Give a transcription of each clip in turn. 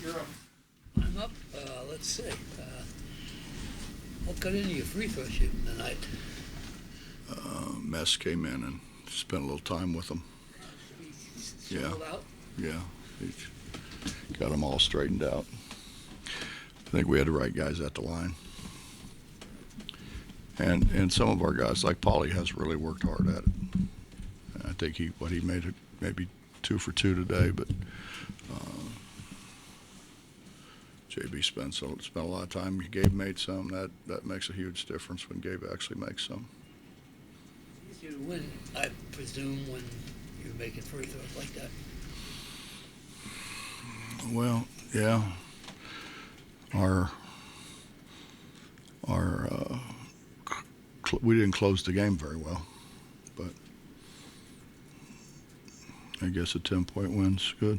You're up. I'm up. Let's see. What got into your free throw shooting tonight? Mess came in and spent a little time with them. Yeah. Out? Yeah, he's got them all straightened out. I think we had the right guys at the line. And some of our guys, like Paulie, has really worked hard at it. I think he made it maybe 2 for 2 today, but JB spent a lot of time. Gabe made some. That makes a huge difference when Gabe actually makes some. It's easier to win, I presume, when you're making free throws like that. Well, yeah. We didn't close the game very well, but I guess a 10-point win's good.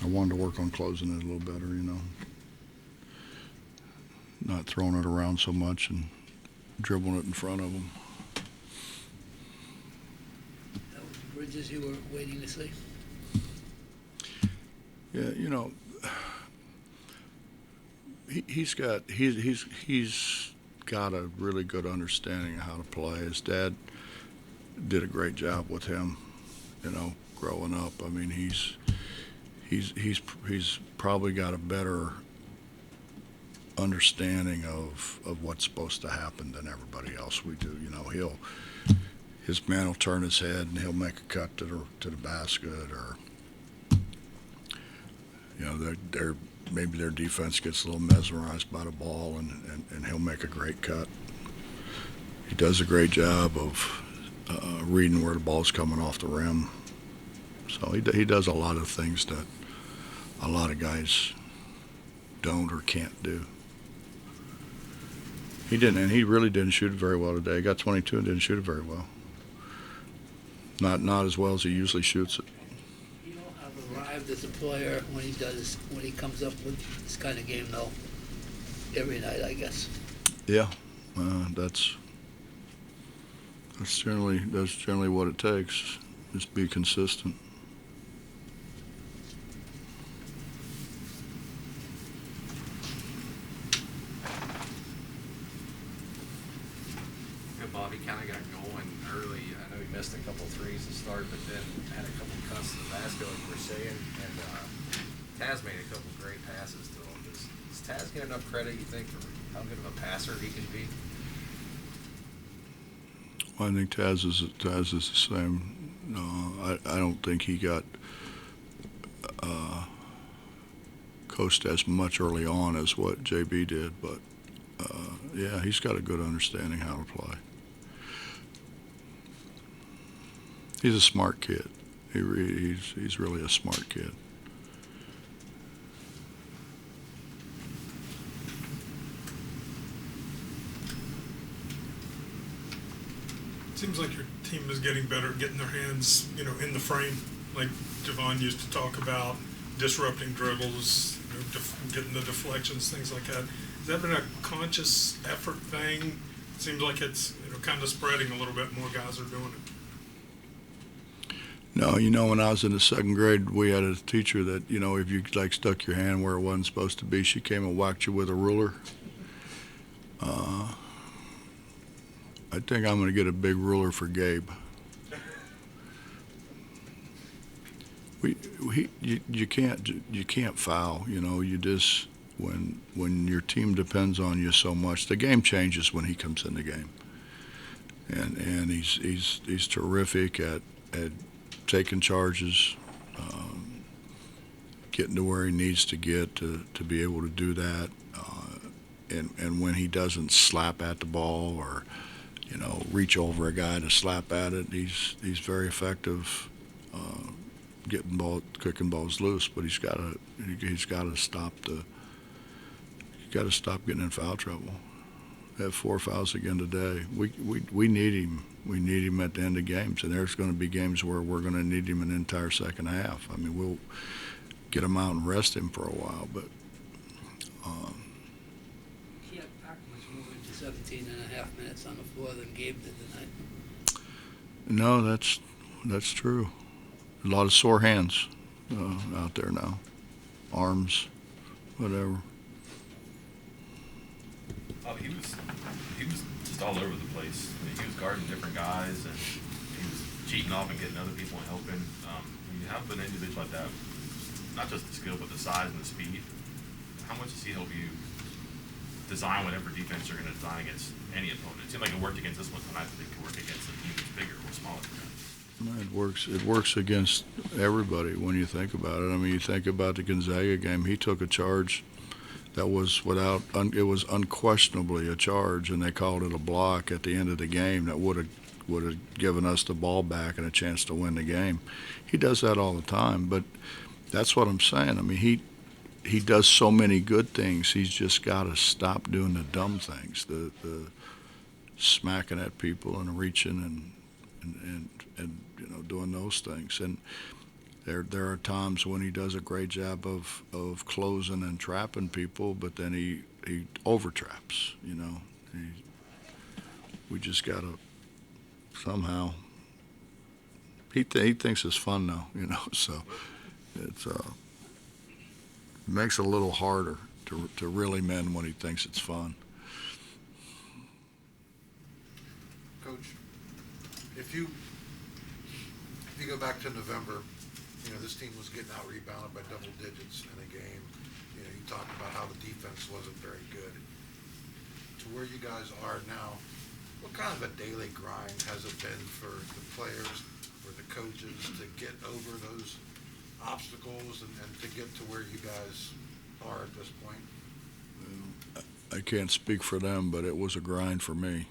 I wanted to work on closing it a little better, not throwing it around so much and dribbling it in front of them. That was the Bridges you were waiting to see? Yeah, he's got a really good understanding of how to play. His dad did a great job with him, growing up. I mean, he's probably got a better understanding of what's supposed to happen than everybody else we do. His man will turn his head and he'll make a cut to the basket, or maybe their defense gets a little mesmerized by the ball, and he'll make a great cut. He does a great job of reading where the ball's coming off the rim. So he does a lot of things that a lot of guys don't or can't do. He didn't, and he really didn't shoot it very well today. He got 22 and didn't shoot it very well. Not as well as he usually shoots it. You don't have arrived as a player when he comes up with this kind of game, though, every night, I guess. Yeah, that's generally what it takes. Just be consistent. Bob, he kind of got going early. I know he missed a couple threes to start, but then had a couple cuts to the basket, like you were saying. And Taz made a couple great passes to him. Does Taz get enough credit, you think, for how good of a passer he can be? Well, I think Taz is the same. I don't think he got coached as much early on as what JB did, but yeah, he's got a good understanding how to play. He's a smart kid. He's really a smart kid. Seems like your team is getting better at getting their hands, in the frame, like Javon used to talk about, disrupting dribbles, getting the deflections, things like that. Has that been a conscious effort thing? It seems like it's kind of spreading a little bit. More guys are doing it. No, when I was in the 2nd grade, we had a teacher that, if you stuck your hand where it wasn't supposed to be, she came and whacked you with a ruler. I think I'm going to get a big ruler for Gabe. You can't foul. You just when your team depends on you so much, the game changes when he comes in the game. And he's terrific at taking charges, getting to where he needs to get to be able to do that. And when he doesn't slap at the ball or reach over a guy to slap at it, he's very effective kicking balls loose. But he's got to stop getting in foul trouble. Have 4 fouls again today. We need him. We need him at the end of games, and there's going to be games where we're going to need him an entire second half. I mean, we'll get him out and rest him for a while, but. He had much more into 17 and a half minutes on the floor than Gabe did tonight. No, that's true. A lot of sore hands out there now, arms, whatever. He was just all over the place. I mean, he was guarding different guys, and he was cheating off and getting other people and helping. When you have an individual like that, not just the skill but the size and the speed, how much does he help you design whatever defense you're going to design against any opponent? It seemed like it worked against this one tonight, but it could work against a team that's bigger or smaller than that. It works against everybody when you think about it. I mean, you think about the Gonzaga game. He took a charge that was it was unquestionably a charge, and they called it a block at the end of the game that would have given us the ball back and a chance to win the game. He does that all the time, but that's what I'm saying. I mean, he does so many good things. He's just got to stop doing the dumb things, the smacking at people and reaching and doing those things. And there are times when he does a great job of closing and trapping people, but then he over traps. We just got to somehow. He thinks it's fun now, so it's makes it a little harder to really mend when he thinks it's fun. Coach, if you go back to November, this team was getting out rebounded by double digits in a game. You talked about how the defense wasn't very good. To where you guys are now, what kind of a daily grind has it been for the players, for the coaches to get over those obstacles and to get to where you guys are at this point? I can't speak for them, but it was a grind for me.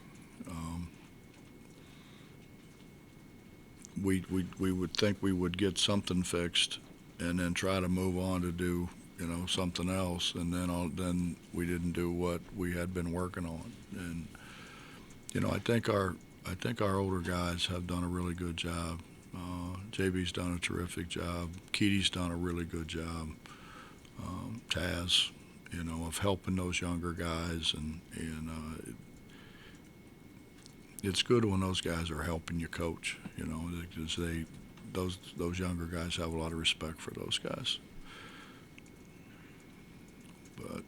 We would think we would get something fixed and then try to move on to do something else, and then we didn't do what we had been working on. And I think our older guys have done a really good job. JB's done a terrific job. Keaty's done a really good job. Taz, of helping those younger guys, and it's good when those guys are helping you coach, because those younger guys have a lot of respect for those guys. But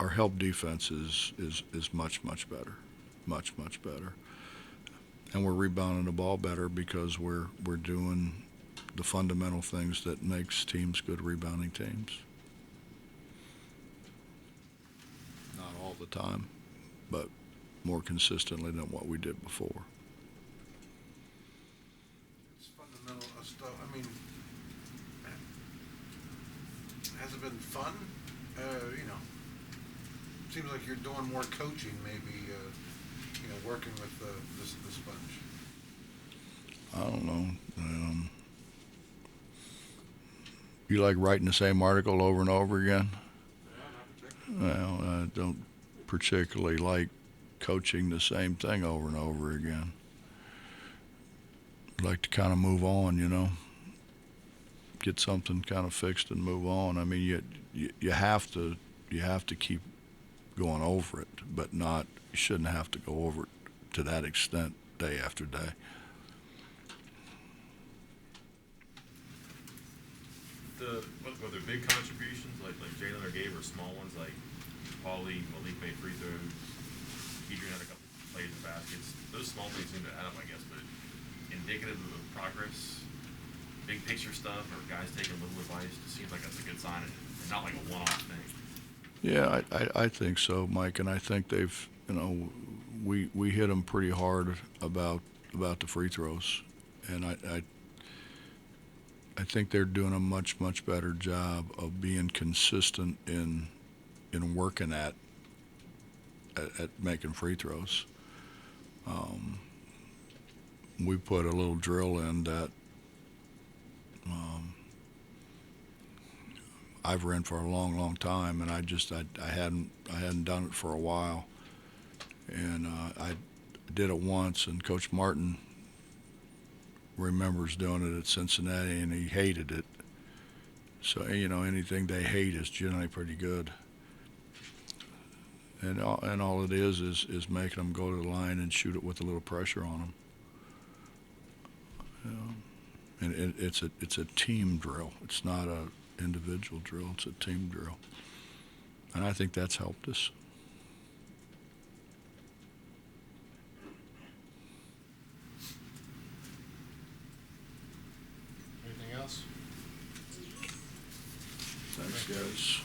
our help defense is much better, much better, and we're rebounding the ball better because we're doing the fundamental things that makes teams good rebounding teams. Not all the time, but more consistently than what we did before. It's fundamental stuff. I mean, has it been fun? Seems like you're doing more coaching, maybe. Working with the sponge. I don't know. You like writing the same article over and over again? Well, I don't particularly like coaching the same thing over and over again. I'd like to kind of move on, get something kind of fixed and move on. I mean, you have to keep going over it, but you shouldn't have to go over it to that extent day after day. Were there big contributions like Jalen or Gabe, or small ones like Paulie, Malik made free throws, Adrian had a couple plays and baskets? Those small things seem to add up, I guess, but indicative of progress, big picture stuff, or guys taking a little advice, it seems like that's a good sign and not like a one-off thing. Yeah, I think so, Mike, and I think they've, we hit them pretty hard about the free throws, and I think they're doing a much better job of being consistent in working at making free throws. We put a little drill in that I've ran for a long time, and I hadn't done it for a while, and I did it once, and Coach Martin remembers doing it at Cincinnati, and he hated it. So anything they hate is generally pretty good. And all it is making them go to the line and shoot it with a little pressure on them. And it's a team drill. It's not a individual drill. It's a team drill. And I think that's helped us. Anything else? Thanks, guys.